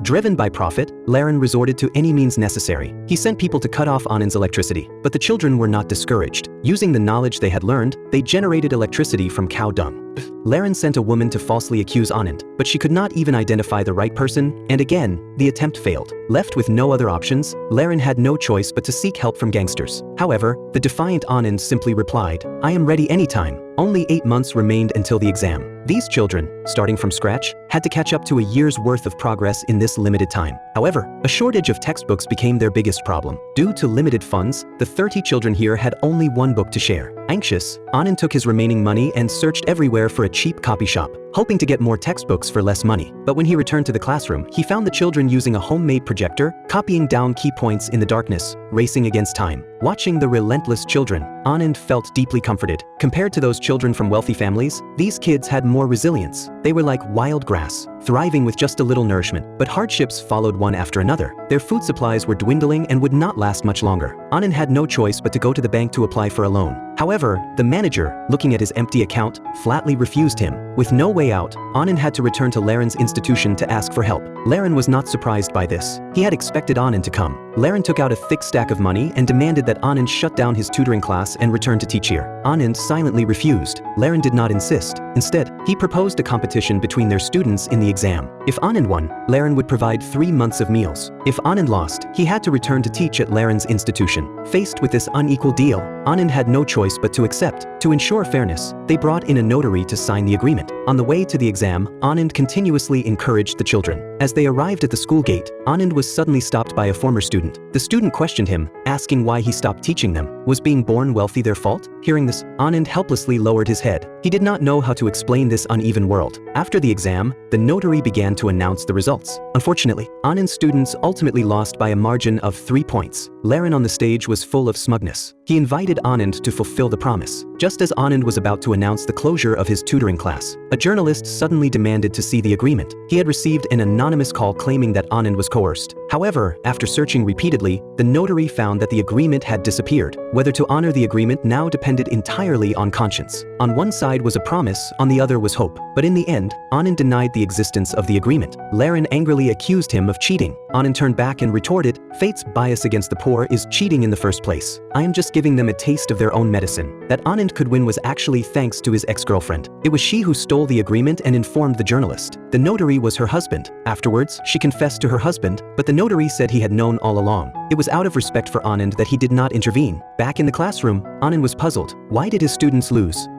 Driven by profit, Laren resorted to any means necessary. He sent people to cut off Anand's electricity, but the children were not discouraged. Using the knowledge they had learned, they generated electricity from cow dung. Laren sent a woman to falsely accuse Anand, but she could not even identify the right person, and again, the attempt failed. Left with no other options, Laren had no choice but to seek help from gangsters. However, the defiant Anand simply replied, "I am ready anytime." Only 8 months remained until the exam. These children, starting from scratch, had to catch up to a year's worth of progress in this limited time. However, a shortage of textbooks became their biggest problem. Due to limited funds, the 30 children here had only one book to share. Anxious, Anand took his remaining money and searched everywhere for a cheap copy shop, hoping to get more textbooks for less money. But when he returned to the classroom, he found the children using a homemade projector, copying down key points in the darkness, racing against time. Watching the relentless children, Anand felt deeply comforted. Compared to those children from wealthy families, these kids had more resilience. They were like wild grass, thriving with just a little nourishment. But hardships followed one after another. Their food supplies were dwindling and would not last much longer. Anand had no choice but to go to the bank to apply for a loan. However, the manager, looking at his empty account, flatly refused him. With no way out, Anand had to return to Laren's institution to ask for help. Laren was not surprised by this. He had expected Anand to come. Laren took out a thick stack of money and demanded that Anand shut down his tutoring class and return to teach here. Anand silently refused. Laren did not insist. Instead, he proposed a competition between their students in the exam. If Anand won, Laren would provide 3 months of meals. If Anand lost, he had to return to teach at Laren's institution. Faced with this unequal deal, Anand had no choice but to accept. To ensure fairness, they brought in a notary to sign the agreement. On the way to the exam, Anand continuously encouraged the children. As they arrived at the school gate, Anand was suddenly stopped by a former student. The student questioned him, asking why he stopped teaching them. Was being born wealthy their fault? Hearing this, Anand helplessly lowered his head. He did not know how to explain this uneven world. After the exam, the notary began to announce the results. Unfortunately, Anand's students ultimately lost by a margin of 3 points. Laren on the stage was full of smugness. He invited Anand to fulfill the promise. Just as Anand was about to announce the closure of his tutoring class, a journalist suddenly demanded to see the agreement. He had received an anonymous call claiming that Anand was coerced. However, after searching repeatedly, the notary found that the agreement had disappeared. Whether to honor the agreement now depended entirely on conscience. On one side was a promise, on the other was hope. But in the end, Anand denied the existence of the agreement. Laren angrily accused him of cheating. Anand turned back and retorted, "Fate's bias against the poor is cheating in the first place. I am just giving them a taste of their own medicine." That Anand could win was actually thanks to his ex-girlfriend. It was she who stole the agreement and informed the journalist. The notary was her husband. Afterwards, she confessed to her husband, but the notary said he had known all along. It was out of respect for Anand that he did not intervene. Back in the classroom, Anand was puzzled. Why did his students lose?